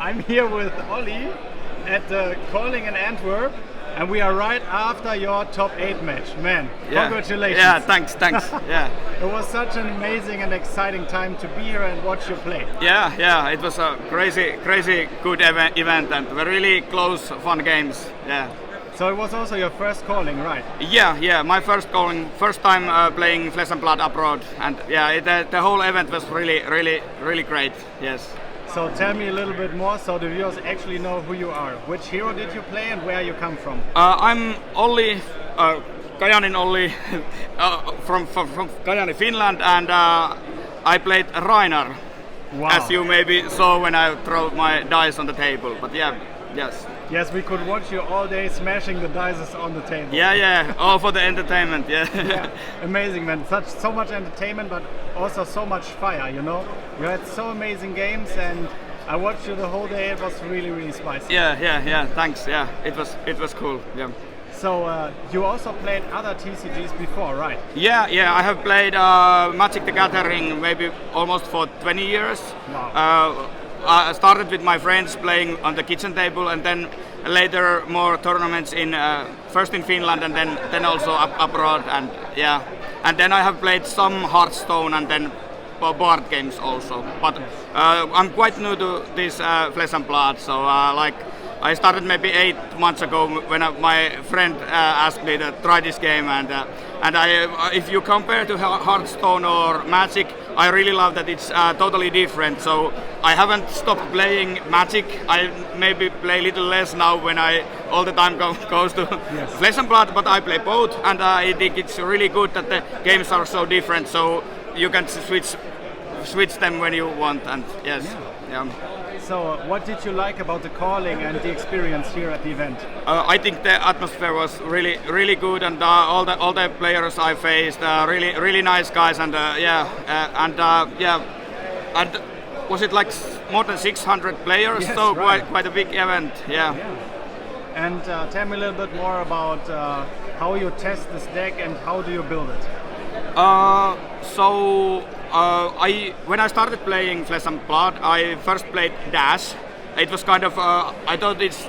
I'm here with Olli at the Calling in Antwerp, and we are right after your top 8 match. Man, congratulations. Yeah, thanks. Yeah. It was such an amazing and exciting time to be here and watch you play. Yeah, it was a crazy good event and really close, fun games. Yeah. So it was also your first calling, right? Yeah, my first calling, first time playing Flesh and Blood abroad, and the whole event was really great. Yes. So tell me a little bit more, so the viewers actually know who you are. Which hero did you play and where you come from? I'm Olli, Kajaanin Olli, from Kajaani, Finland, and I played Rhinar, as you maybe saw when I threw my dice on the table. But yes. Yes, we could watch you all day smashing the dice on the table. Yeah, all for the entertainment, Yeah, amazing, man. So much entertainment, but also so much fire, you know? You had so amazing games, and I watched you the whole day. It was really spicy. Yeah, thanks. Yeah, it was cool. Yeah. So you also played other TCGs before, right? Yeah, I have played Magic the Gathering maybe almost for 20 years. Wow. I started with my friends playing on the kitchen table, and then later more tournaments in first in Finland and then also abroad, and then I have played some Hearthstone and then board games also. But I'm quite new to this Flesh and Blood, so I started maybe 8 months ago when my friend asked me to try this game, and if you compare to Hearthstone or Magic, I really love that it's totally different. So I haven't stopped playing Magic. I maybe play a little less now when I all the time goes to Flesh and Blood, but I play both, and I think it's really good that the games are so different. So you can switch them when you want, and yeah. So what did you like about the calling and the experience here at the event? I think the atmosphere was really good, and all the players I faced, really nice guys, and and was it like more than 600 players? Yes, so right. quite a big event. Yeah. And tell me a little bit more about how you test this deck and how do you build it? When I started playing Flesh and Blood, I first played Dash. It was kind of I thought it's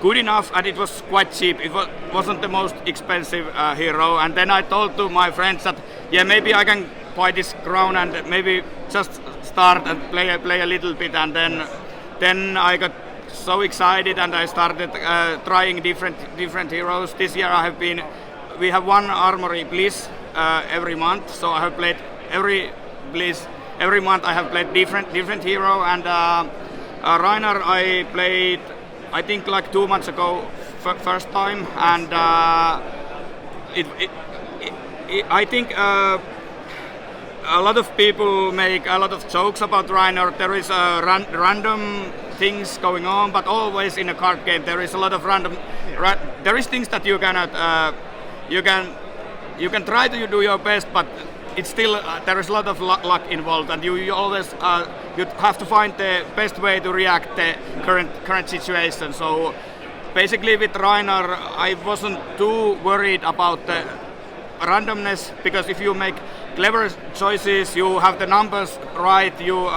good enough, and it was quite cheap. It wasn't the most expensive hero. And then I told to my friends that maybe I can buy this crown and maybe just start and play a little bit. And then I got so excited, and I started trying different heroes. This year we have one Armory Bliss every month, so I have played every month I have played different hero, and Rhinar I played I think like 2 months ago first time, and I think a lot of people make a lot of jokes about Rhinar. There is random things going on, but always in a card game there is a lot of random. There is things that you cannot you can try to do your best, but it's still there is a lot of luck involved, and you always you have to find the best way to react the current situation. So basically with Rhinar I wasn't too worried about the randomness, because if you make clever choices, you have the numbers right, you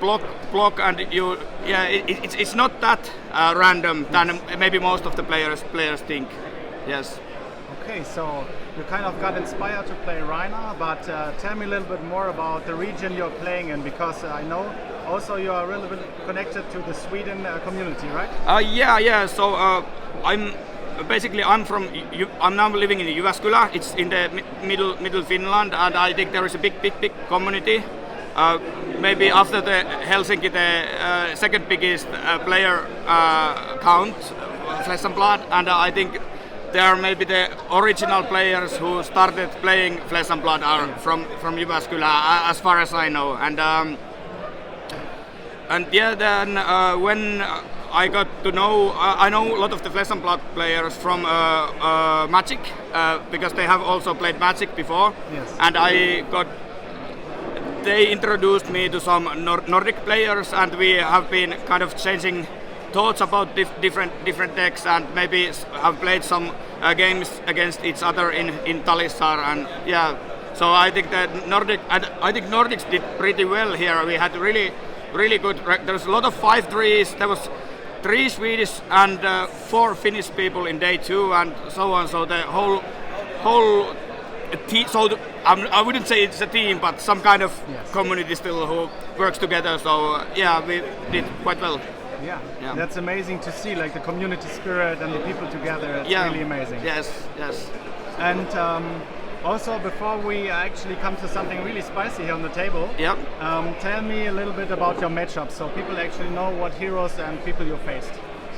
block and it's not that random than maybe most of the players think. Yes. Okay, so you kind of got inspired to play Rhinar, but tell me a little bit more about the region you're playing in, because I know also you are really connected to the Sweden community, right? Yeah. So I'm now living in Jyväskylä. It's in the middle Finland, and I think there is a big community. Maybe after the Helsinki, the second biggest player count, Flesh and Blood, and I think there are maybe the original players who started playing Flesh and Blood are from Jyväskylä, as far as I know. Then when I got to know, I know a lot of the Flesh and Blood players from Magic, because they have also played Magic before. Yes. And they introduced me to some Nordic players, and we have been kind of changing thoughts about different decks, and maybe have played some games against each other in Talissar, and so I think that Nordics did pretty well here. We had really really good. There was a lot of 5-3s. There was 3 Swedish and 4 Finnish people in day 2 and so on. So the whole team. So I wouldn't say it's a team, but some kind of community still who works together. So yeah, we did quite well. Yeah, that's amazing to see, like the community spirit and the people together. It's really amazing. Yes. And also, before we actually come to something really spicy here on the table, tell me a little bit about your matchup, so people actually know what heroes and people you faced.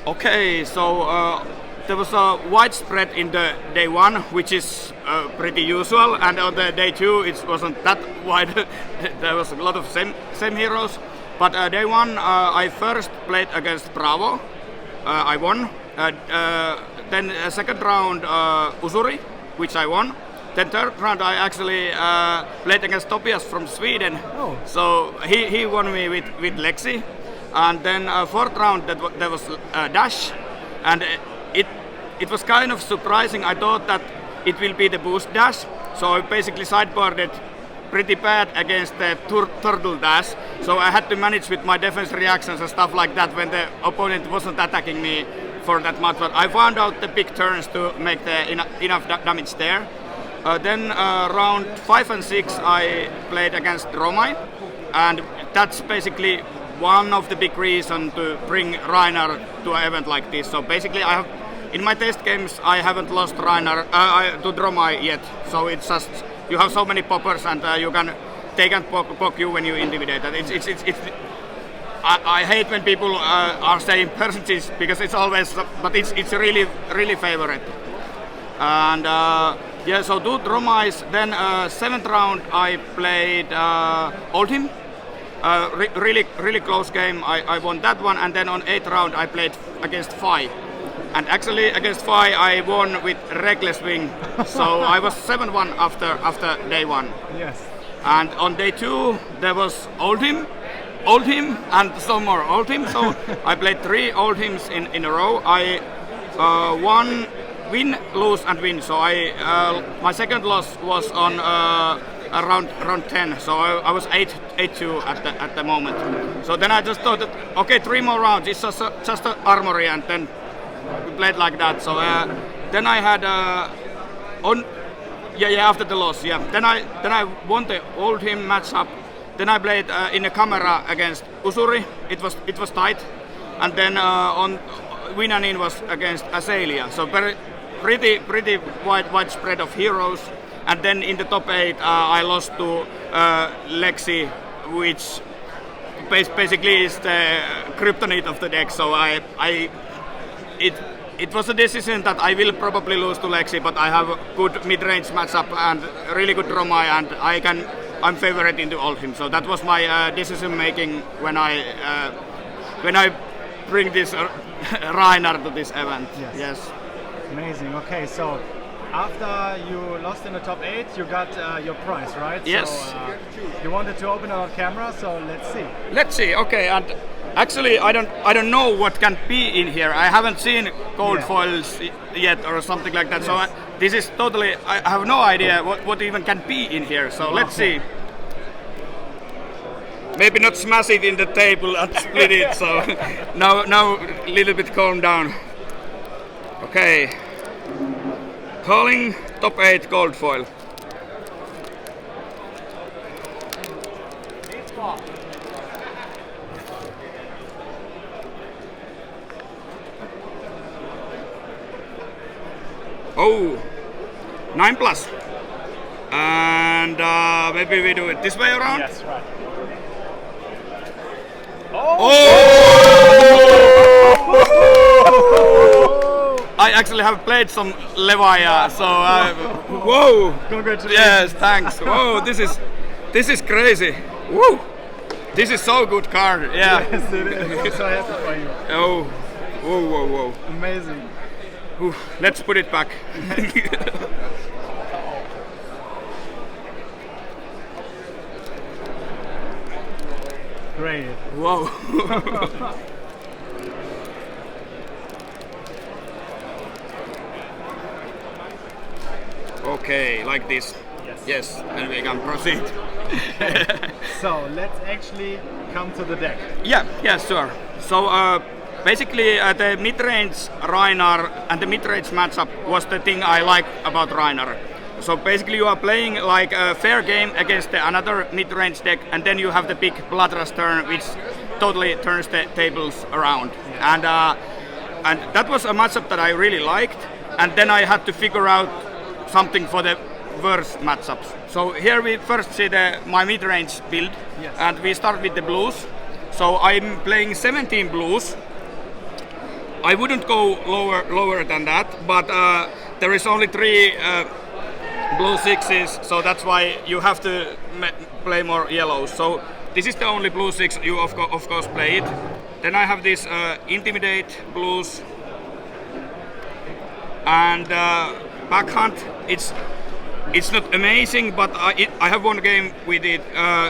Okay, so there was a widespread in the day 1, which is pretty usual, and on the day 2 it wasn't that wide. There was a lot of same heroes. But day 1, I first played against Bravo. I won. Then second round, Usuri, which I won. Then third round, I actually played against Tobias from Sweden. Oh. So he won me with Lexi. And then fourth round, there was Dash. And it was kind of surprising. I thought that it will be the boost dash. So I basically sideboarded pretty bad against the turtle dash, so I had to manage with my defense reactions and stuff like that when the opponent wasn't attacking me for that much. But I found out the big turns to make the enough damage there. Then round 5 and 6 I played against Dromai, and that's basically one of the big reasons to bring Rhinar to an event like this. So basically in my test games I haven't lost Rhinar to Dromai yet, so it's just you have so many poppers and they can poke you when you intimidate. And I hate when people are saying percentages because it's always, but it's really favorite. And so 2 Dromais. Then 7th round I played Oldhim. Really close game. I won that one, and then on 8th round I played against Phi. And actually against Phi I won with Reckless Wing, so I was 7-1 after day 1. Yes. And on day 2 there was Oldhim, and some more Oldhim. So I played 3 Oldhims in a row. I won, win, lose, and win. So my second loss was on around 10. So I was 8-2 at the moment. So then I just thought that okay, 3 more rounds. It's just an armory, and then we played like that. So then I had after the loss, Then I won the Oldhim matchup. Then I played in a camera against Usuri. It was tight, and then on win and in was against Azalea. So pretty wide spread of heroes. And then in the top 8 I lost to Lexi, which basically is the kryptonite of the deck. So it was a decision that I will probably lose to Lexi, but I have a good mid-range matchup and really good Dromai, and I'm favorite into Oldhim. So that was my decision making when I bring this Rhinar to this event. Yes. Amazing. Okay, so after you lost in the top 8, you got your prize, right? Yes. So you wanted to open our camera, so let's see. Let's see. Okay, and actually I don't know what can be in here. I haven't seen gold foils yet or something like that. Yes. So this is totally, I have no idea what even can be in here. So let's see. Maybe not smash it in the table and split it. So now a little bit calm down. Okay. Calling top 8 gold foil. Oh, 9+. And maybe we do it this way around? Yes, right. I actually have played some Levaya, so whoa! Congratulations! Yes, thanks. Whoa, this is crazy. Woo! This is so good card. Yeah. Yes, it is. So happy for you. Oh, whoa! Amazing. Ooh, let's put it back. Great. Whoa. Okay, like this. Yes, and we can proceed. Okay. So let's actually come to the deck. Yeah, sure. So basically the mid-range Rhinar and the mid-range matchup was the thing I like about Rhinar. So basically you are playing like a fair game against another mid-range deck, and then you have the big Bloodrush turn which totally turns the tables around. And that was a matchup that I really liked, and then I had to figure out something for the worse matchups. So here we first see my mid-range build, and we start with the blues. So I'm playing 17 blues. I wouldn't go lower than that, but there is only 3 blue 6s, so that's why you have to play more yellows. So this is the only blue 6 you of course play it. Then I have this Intimidate blues, and Backhunt. It's not amazing, but I have one game with it.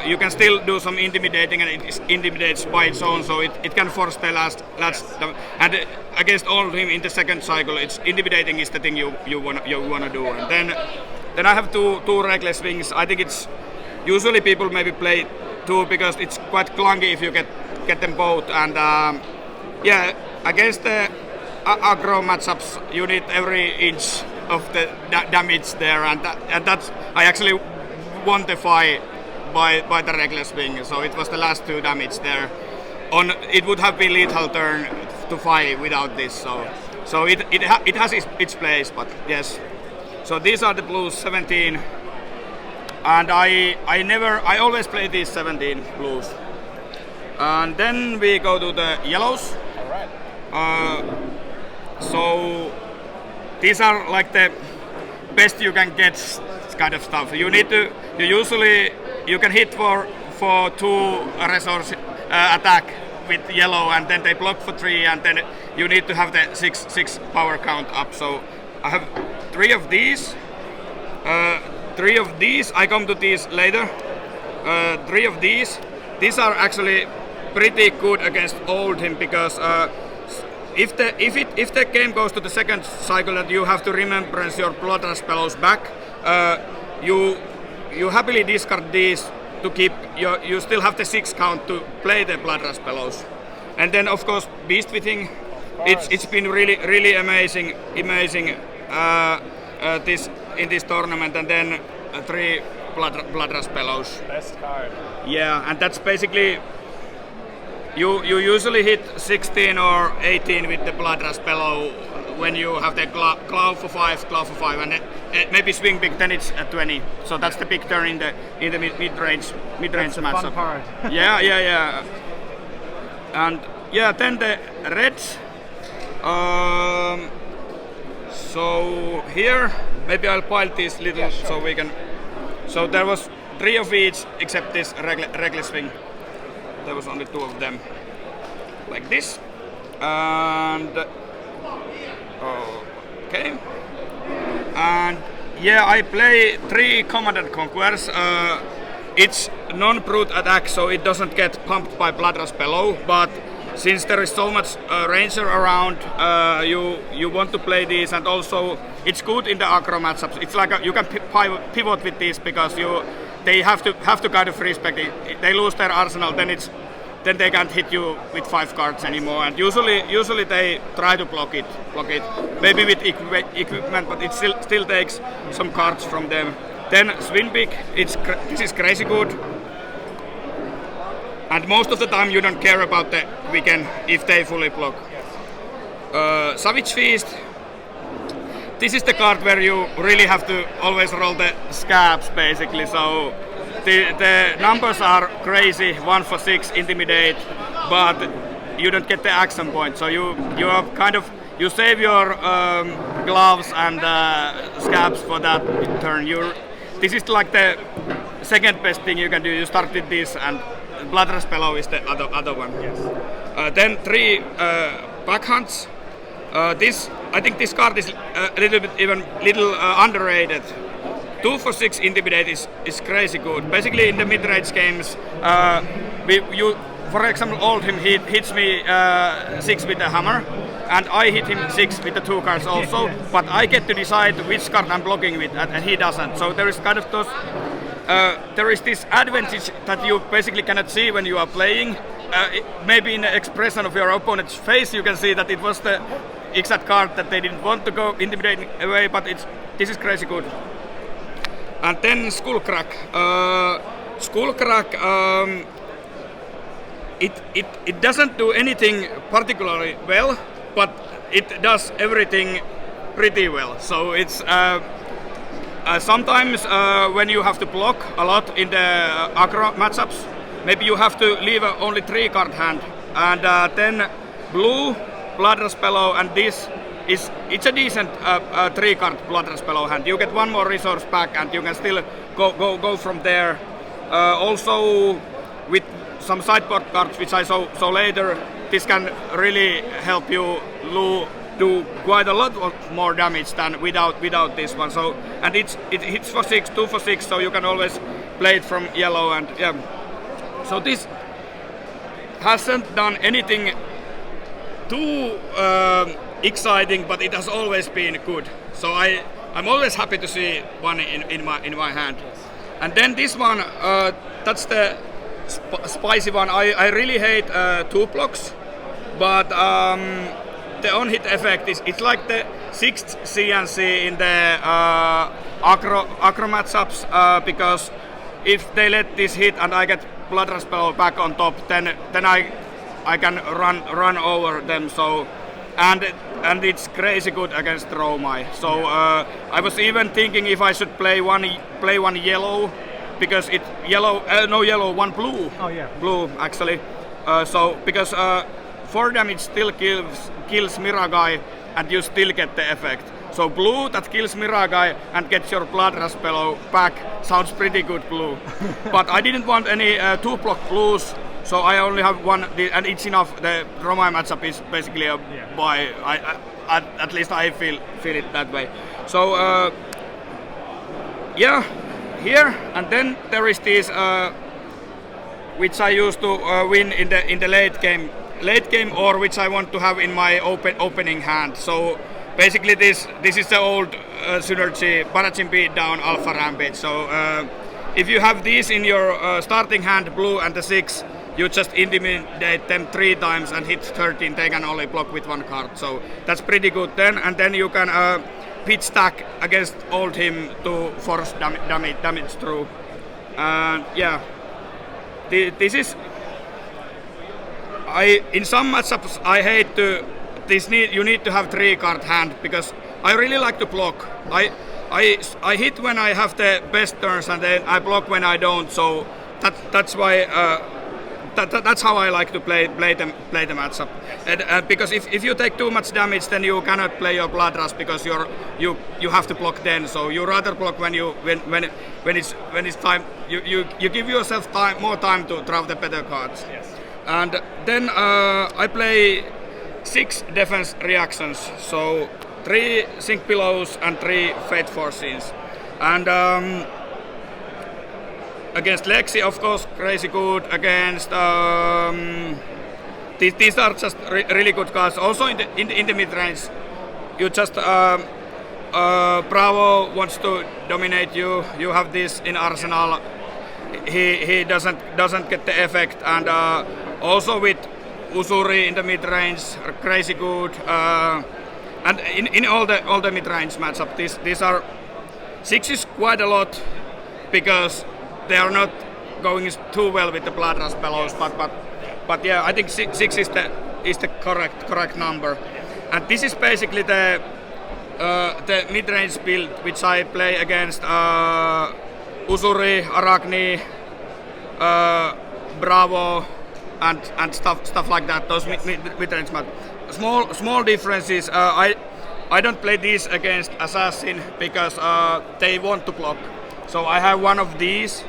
You can still do some intimidating, and it intimidates by its own, so it can force the last and against all of him in the second cycle. It's intimidating is the thing you wanna do. And then I have two Reckless Wings. I think it's usually people maybe play 2 because it's quite clunky if you get them both. And against the aggro matchups, you need every inch of the damage there, and that's I actually won the fight by the Reckless Wing, so it was the last 2 damage there. It would have been lethal turn to fight without this, so it has its place, but yes. So these are the blues 17, and I always play these 17 blues. And then we go to the yellows. Alright. So these are like the best you can get kind of stuff. You can hit for 2 resource attack with yellow, and then they block for 3, and then you need to have the 6 power count up. So I have 3 of these. 3 of these. I come to these later. 3 of these. These are actually pretty good against Oldhim because. If the game goes to the second cycle and you have to remembrance your Bloodrush Bellows back, you happily discard these to keep you still have the 6 count to play the Bloodrush Bellows. And then of course Beast Withing, it's been really amazing this in this tournament, and then 3 Bloodrush Bellows. Best card. Yeah, and that's basically. You usually hit 16 or 18 with the Bloodrush Bellow when you have the claw for 5, and maybe swing big, then it's at 20. So that's the big turn in the mid-range matchup. Fun part. yeah. And then the reds. So here maybe I'll pile these little so we can. So there was 3 of each except this Reckless Wing. There was only 2 of them, like this, and okay, and I play 3 Commandant Conquerors. It's non-brute attack, so it doesn't get pumped by Bloodrush Bellow, but since there is so much ranger around, you want to play these, and also it's good in the aggro matchups. It's like you can pivot with these because they have to kind of respect it. They lose their arsenal, then they can't hit you with 5 cards anymore. And usually they try to block it. Maybe with equipment, but it still takes some cards from them. Then Swinbig, this is crazy good. And most of the time you don't care about the weekend if they fully block. Savage Feast. This is the card where you really have to always roll the scabs, basically. So the numbers are crazy, 1 for 6 intimidate, but you don't get the action point. So you are kind of you save your gloves and scabs for that turn. This is like the second best thing you can do. You start with this, and Bloodrush Bellow is the other one. Yes. Then 3 backhunts. I think this card is a little underrated. 2 for 6 intimidate is crazy good. Basically in the mid-range games, for example, Oldhim hits me 6 with a hammer, and I hit him 6 with the 2 cards also. But I get to decide which card I'm blocking with, and he doesn't. So there is kind of those there is this advantage that you basically cannot see when you are playing. Maybe in the expression of your opponent's face you can see that it was the exact card that they didn't want to go intimidating away, but this is crazy good. And then Skullcrack. Skullcrack, it doesn't do anything particularly well, but it does everything pretty well. So it's sometimes when you have to block a lot in the aggro matchups, maybe you have to leave only 3-card hand, and then blue, Bloodrush Bellow, and this it's a decent 3-card Bloodrush Bellow hand. You get one more resource back, and you can still go from there. Also, with some sideboard cards, which I saw later, this can really help you do quite a lot more damage than without this one. So, and it hits for 6, 2 for 6, so you can always play it from yellow, and yeah. So this hasn't done anything too exciting, but it has always been good. So I'm always happy to see one in my hand. And then this one, that's the spicy one. I really hate 2 blocks, but the on-hit effect it's like the 6th CNC in the aggro matchups, because if they let this hit and I get Bloodrush Bellow back on top, then I can run over them. So and it's crazy good against Dromai. So I was even thinking if I should play one yellow, because it one blue. Oh yeah, blue actually. So because 4 damage still kills Miragai, and you still get the effect. So blue that kills Miragai and gets your Bloodrush Bellow back sounds pretty good blue. But I didn't want any 2-block blues, so I only have one, and it's enough. The Dromai matchup is basically a buy. At least I feel it that way. So yeah, here, and then there is this which I used to win in the late game, or which I want to have in my opening hand. So basically this is the old synergy Parachin Beatdown Alpha Rampage. So if you have these in your starting hand, blue and the 6, you just intimidate them 3 times and hit 13. They can only block with 1 card. So that's pretty good then. And then you can pitch stack against old him to force damage through. And yeah, this is. In some matchups I hate to. You need to have 3-card hand, because I really like to block. I hit when I have the best turns, and then I block when I don't. So that's why that's how I like to play the matchup. And because if you take too much damage, then you cannot play your Bloodrush, because you have to block then. So you rather block when it's time. You give yourself more time to draw the better cards. Yes. And then I play 6 defense reactions, so 3 Sink Pillows and 3 Fate Forces. And against Lexi, of course, crazy good. Against these are just really good cards. Also in the mid range, you just Bravo wants to dominate you. You have this in arsenal. He doesn't get the effect, and also with Usuri in the mid range, crazy good, and in all the mid range matchup, these are 6 is quite a lot, because they are not going too well with the Bloodrush Bellows, but yeah, I think 6 is the correct number, and this is basically the mid range build which I play against Usuri, Arachni, Bravo. And stuff like that. Those mid-range match. Small differences. I don't play these against Assassin, because they want to block. So I have one of these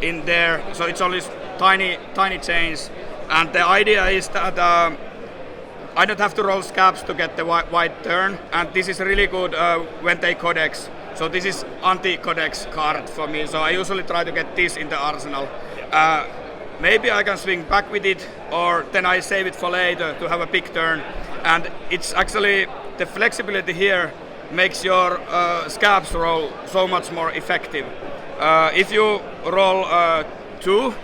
in there. So it's only tiny change. And the idea is that I don't have to roll scabs to get the white turn. And this is really good when they codex. So this is anti-codex card for me. So I usually try to get this in the arsenal. Maybe I can swing back with it, or then I save it for later to have a big turn. And it's actually, the flexibility here makes your scabs roll so much more effective. if you roll 2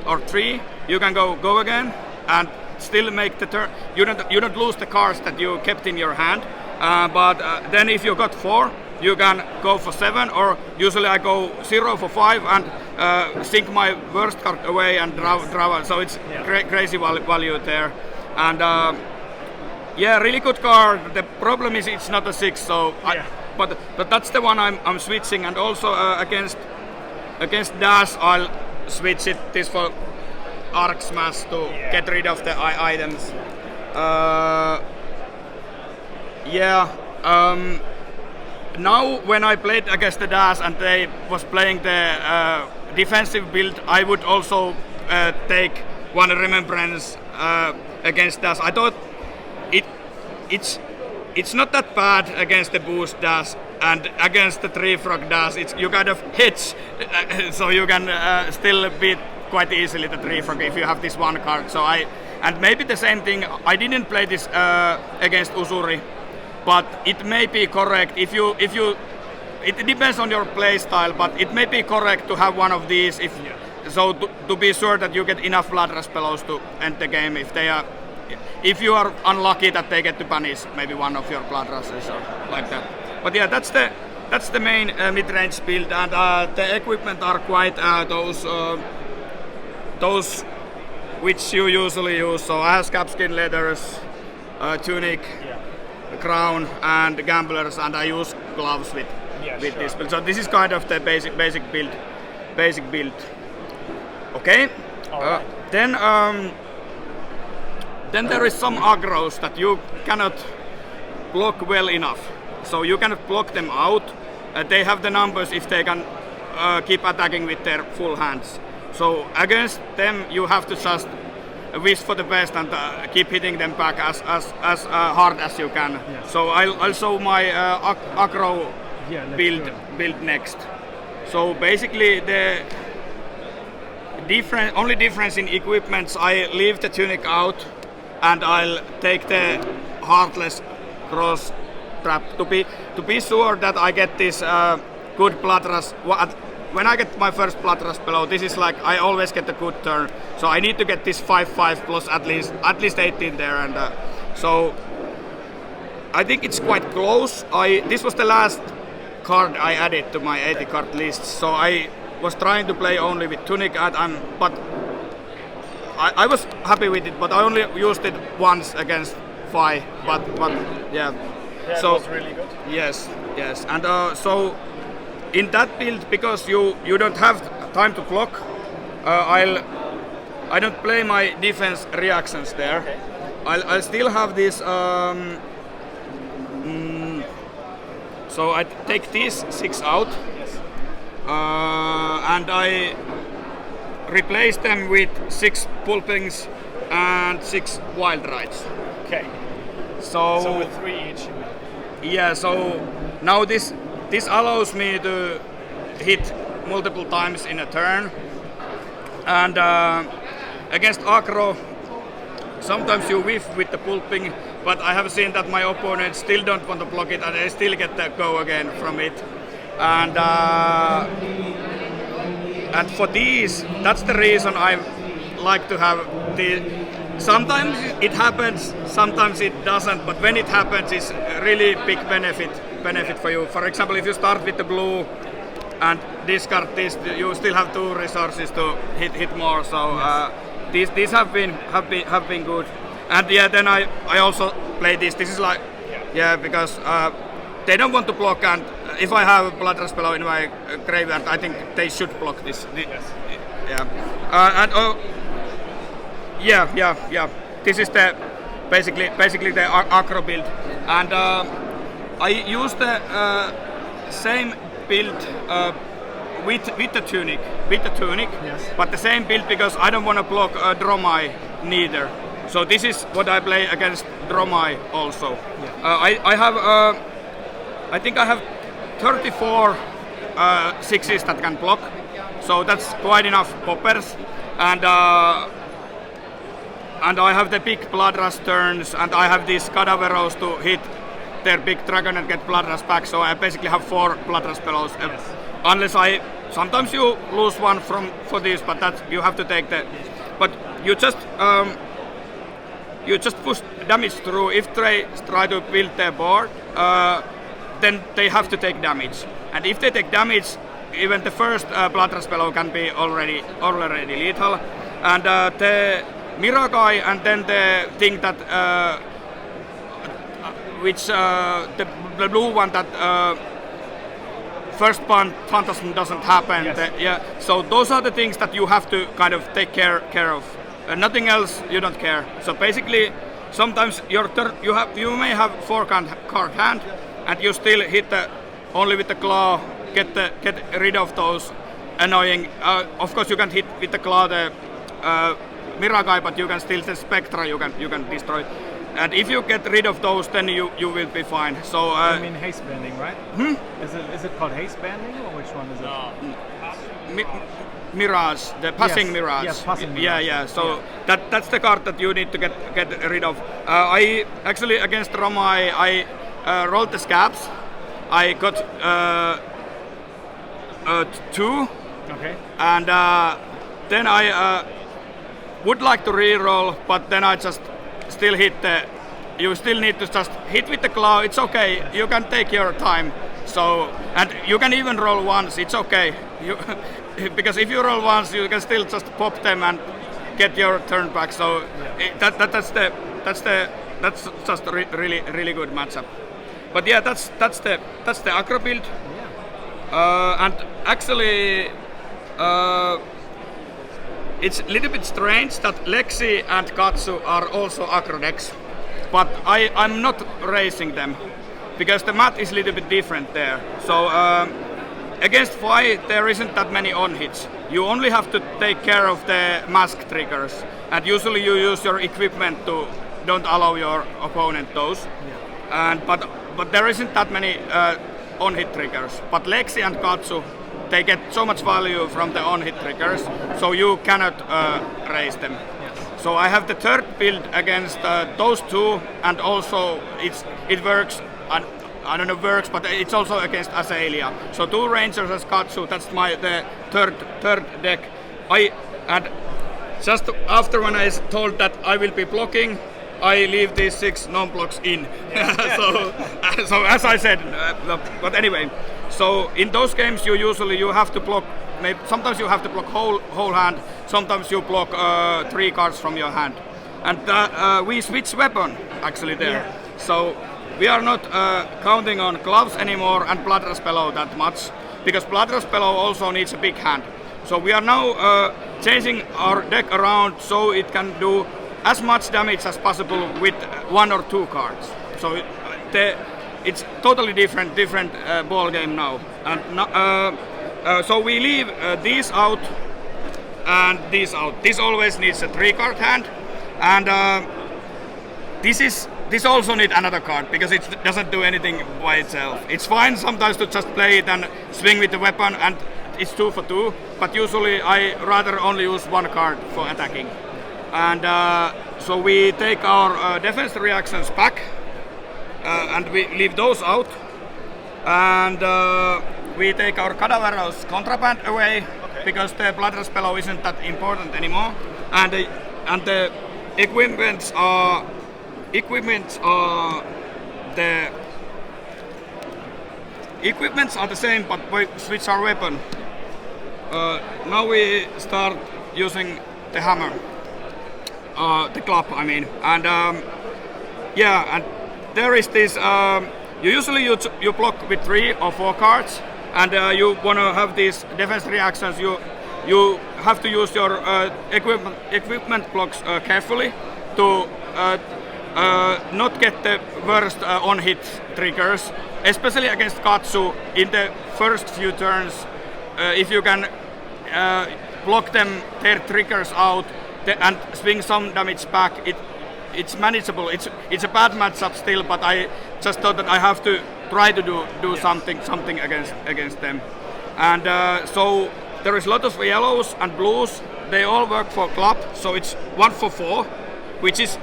or 3, you can go again and still make the turn. You don't lose the cards that you kept in your hand. But then if you got 4, you can go for 7, or usually I go 0 for 5 and sink my worst card away and draw. So it's crazy value there. And yeah, really good card. The problem is it's not a 6, so but that's the one I'm switching. And also against Dash, I'll switch this for Arc Smash to get rid of the items. Now when I played against the Dash and they was playing the defensive build, I would also take one remembrance against Dash. I thought it's not that bad against the boost Dash, and against the 3-frog Dash you kind of hedge, so you can still beat quite easily the 3-frog if you have this one card. So and maybe the same thing, I didn't play this against Usuri, but it may be correct if you it depends on your play style, but it may be correct to have one of these so to be sure that you get enough Blood Rush Bellows to end the game if you are unlucky that they get to punish maybe one of your Blood Rushes or like that. But yeah, that's the main mid-range build, and the equipment are quite those which you usually use. So I have scabskin leathers, tunic, crown, and gamblers, and I use gloves with this build. So this is kind of the basic build. Okay. Then there is some aggros that you cannot block well enough. So you cannot block them out. They have the numbers if they can keep attacking with their full hands. So against them you have to just wish for the best and keep hitting them back as hard as you can. Yes. So I'll show my aggro build next. So basically the only difference in equipments, I leave the tunic out and I'll take the Heartless Cross Trap to be sure that I get this good Blood Rush. When I get my first Blood Rush Bellow, this is like I always get a good turn. So I need to get this 5/5 plus at least 18 there, and so I think it's quite close. This was the last card I added to my 80 card list. So I was trying to play only with Tunic, but I was happy with it. But I only used it once against Fi. But yeah. Yeah, so it was really good. Yes, and so in that build, because you don't have time to block, I don't play my defense reactions there. Okay. I'll still have this. So I take these 6 out, yes. And I replace them with 6 pulpings and 6 wild rides. Okay. So with 3 each. Yeah. So now this allows me to hit multiple times in a turn, and against aggro, sometimes you whiff with the pulping, but I have seen that my opponents still don't want to block it and they still get the go again from it. And for these, that's the reason I like to have the. Sometimes it happens, sometimes it doesn't, but when it happens, it's a really big benefit for you. For example, if you start with the blue and discard this, you still have 2 resources to hit more. So these have been good. And yeah, then I also play this. This is like because they don't want to block, and if I have a Blood Rush Bellow in my graveyard, I think they should block this. Yes. Yeah. This is the basically the aggro build, and I use the same build with the tunic, yes. But the same build because I don't want to block Dromai neither. So this is what I play against Dromai also. Yeah. I have I think I have 34 6s that can block, so that's quite enough poppers, and I have the big Blood Rush turns, and I have these Cadaveros to hit their big dragon and get Blood Rush back, so I basically have 4 Blood Rush Bellows. Yes. Unless I sometimes you lose one for this, but that you have to take the. But you just push damage through. If they try to build their board, then they have to take damage. And if they take damage, even the first Bloodrush Bellow can be already lethal. And the Miragai and then the thing that the blue one that first phantasm doesn't happen. Yes. So those are the things that you have to kind of take care of. Nothing else you don't care. So basically, sometimes your turn you may have 4 card hand, and you still hit only with the claw. Get rid of those annoying. Of course, you can hit with the claw the Miragai, but you can still the Spectra. You can destroy. And if you get rid of those, then you will be fine. So I mean haste banding, right? Is it called haste banding, or which one is it? Mirage, the passing Mirage. Yes, passing Mirage. Yeah. So that's the card that you need to get rid of. I actually against Dromai, I rolled the scabs. I got 2. Okay. And then I would like to re-roll, but then I just still hit you still need to just hit with the claw. It's okay. You can take your time. So, and you can even roll once. It's okay. Because if you roll once, you can still just pop them and get your turn back. So that's just a really good matchup. But yeah, that's the Aggro build. And actually, it's a little bit strange that Lexi and Katsu are also Aggro decks, but I'm not racing them because the math is a little bit different there. So against fight there isn't that many on hits. You only have to take care of the mask triggers, and usually you use your equipment to don't allow your opponent those. But there isn't that many on hit triggers. But Lexi and Katsu, they get so much value from the on hit triggers, so you cannot raise them. Yes. So I have the third build against those two, and also it works. I don't know works, but it's also against Azalea. So 2 Rangers as Katsu. That's the third deck. And just after when I told that I will be blocking, I leave these 6 non-blocks in. So as I said, but anyway. So in those games you have to block. Sometimes you have to block whole hand. Sometimes you block 3 cards from your hand. And we switch weapon actually there. Yeah. So we are not counting on gloves anymore and Bloodrush Bellow that much, because Bloodrush Bellow also needs a big hand. So we are now changing our deck around so it can do as much damage as possible with 1 or 2 cards. So it's totally different ball game now. And so we leave these out and these out. This always needs a 3-card hand, and this also needs another card because it doesn't do anything by itself. It's fine sometimes to just play it and swing with the weapon, and it's 2 for 2. But usually I rather only use 1 card for attacking. And so we take our defense reactions back, and we leave those out, and we take our Cadaverous contraband away, because the Bloodrush Bellow isn't that important anymore, and the equipments are the same, but we switch our weapon. Now we start using the hammer. The club, I mean, and and there is this. You usually you block with 3 or 4 cards, and you want to have these defense reactions. You have to use your equipment blocks carefully to not get the worst on hit triggers, especially against Katsu in the first few turns. If you can block their triggers out and swing some damage back, it's manageable. It's a bad matchup still, but I just thought that I have to try to do something against them. And so there is a lot of yellows and blues. They all work for club, so it's 1 for 4, which is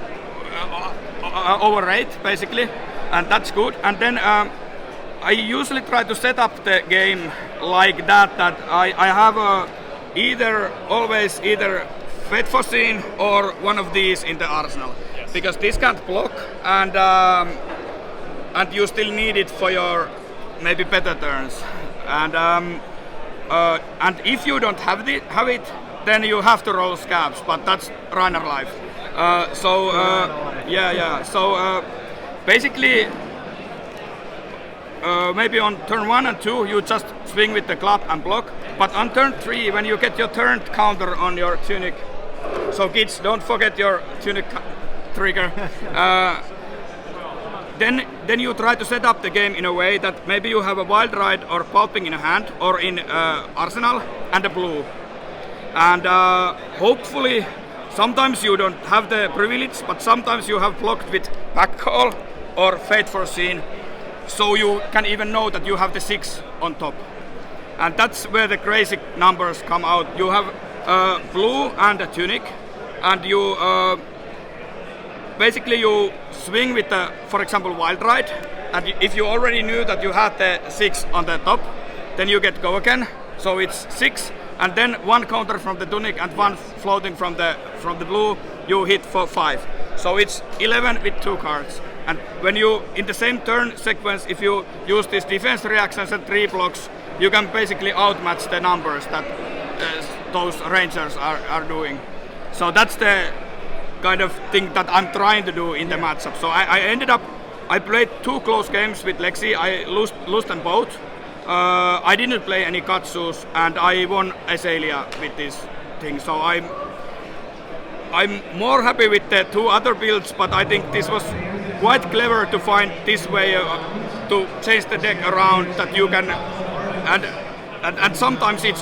overrate basically, and that's good. And then I usually try to set up the game like that. That I have always either Fate Foreseen or one of these in the arsenal, because this can't block, and you still need it for your maybe better turns. And if you don't have it, then you have to roll scabs. But that's Rhinar life. So basically, maybe on turn 1 and 2 you just swing with the club and block. But on turn 3, when you get your turn counter on your tunic, so kids, don't forget your tunic trigger. Then you try to set up the game in a way that maybe you have a wild ride or pulping in a hand or in arsenal and a blue. And hopefully, sometimes you don't have the privilege, but sometimes you have blocked with backcall or Fate Foreseen, so you can even know that you have the 6 on top. And that's where the crazy numbers come out. You have blue and a tunic, and you basically you swing with the, for example, wild ride, and if you already knew that you had the 6 on the top, then you get go again, so it's 6, and then 1 counter from the tunic and 1 floating from the blue, you hit for 5. So it's 11 with 2 cards. And when you, in the same turn sequence, if you use these defense reactions and 3 blocks, you can basically outmatch the numbers that those rangers are doing. So that's the kind of thing that I'm trying to do in the matchup. So I played 2 close games with Lexi. I lost them both. I didn't play any Katsus, and I won Azalea with this thing. So I'm more happy with the 2 other builds, but I think this was quite clever to find this way to change the deck around that you can, and sometimes it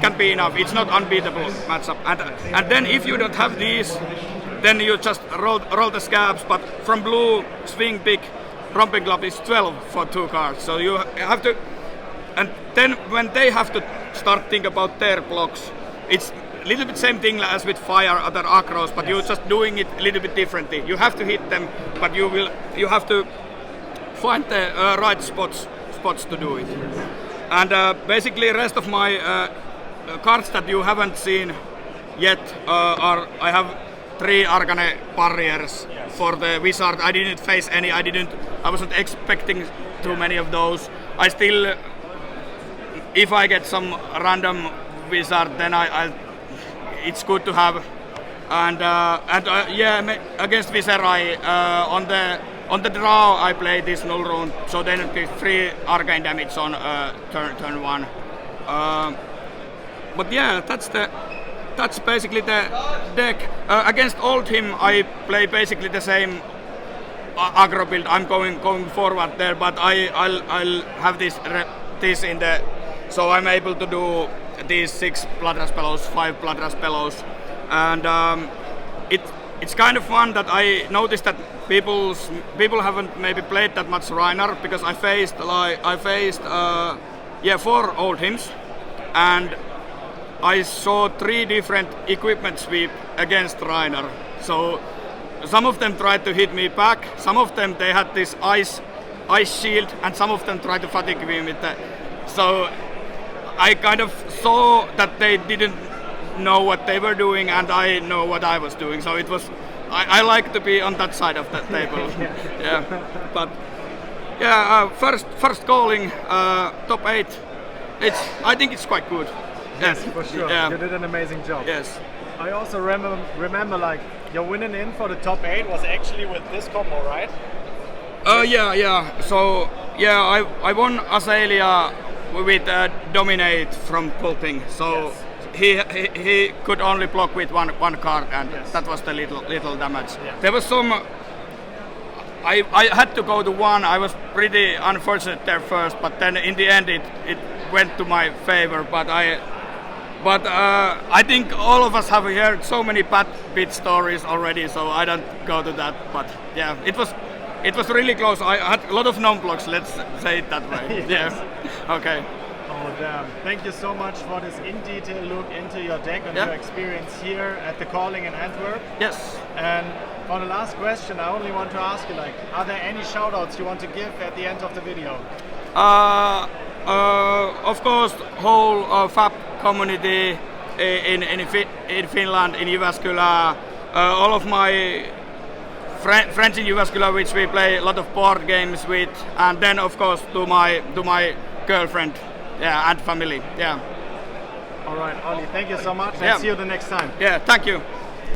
can be enough. It's not unbeatable matchup. And then if you don't have these, then you just roll the scabs. But from blue, swing big, romping club is 12 for 2 cards. So you have to, and then when they have to start think about their blocks, it's a little bit same thing as with fire, other aggros, but you're just doing it a little bit differently. You have to hit them, but you have to find the right spots to do it. And basically, rest of my cards that you haven't seen yet are, I have 3 Arcane barriers for the wizard. I didn't face any. I wasn't expecting too many of those. I still, if I get some random wizard, then it's good to have. And against Viserai on the draw I play this null rune, so then it be 3 arcane damage on turn 1. But yeah, that's basically the deck. Against Oldhim I play basically the same aggro build. I'm going forward there, but I'll have this in the, so I'm able to do these 6 Bloodrush Bellows, 5 Bloodrush Bellows, and it's kind of fun that I noticed that people haven't maybe played that much Rhinar, because I faced 4 Oldhims, and I saw 3 different equipment sweep against Rhinar. So some of them tried to hit me back, some of them they had this ice shield, and some of them tried to fatigue me with that. So I kind of saw that they didn't know what they were doing, and I know what I was doing. So it was, I like to be on that side of the table. Yeah, but yeah, first calling top 8. I think it's quite good. Yes, for sure. Yeah. You did an amazing job. Yes. I also remember like your winning in for the top 8 was actually with this combo, right? Yeah. So yeah, I won Azalea with dominate from pulping. So yes. he could only block with one card, and that was the little damage. Yeah. There was some. I had to go to 1. I was pretty unfortunate there first, but then in the end it went to my favor. But I think all of us have heard so many bad bit stories already, so I don't go to that. But yeah, it was really close. I had a lot of non-blocks, let's say it that way. Yes. Yeah. Okay. Oh damn. Thank you so much for this in-detail look into your deck and your experience here at the calling in Antwerp. Yes. And for the last question, I only want to ask you, like, are there any shoutouts you want to give at the end of the video? Of course, whole FAP community in Finland, in Jyväskylä. All of my friends in Jyväskylä, which we play a lot of board games with, and then of course to my girlfriend, and family. Yeah. All right, Olli, thank you so much, and Yeah. see you the next time. Yeah, thank you.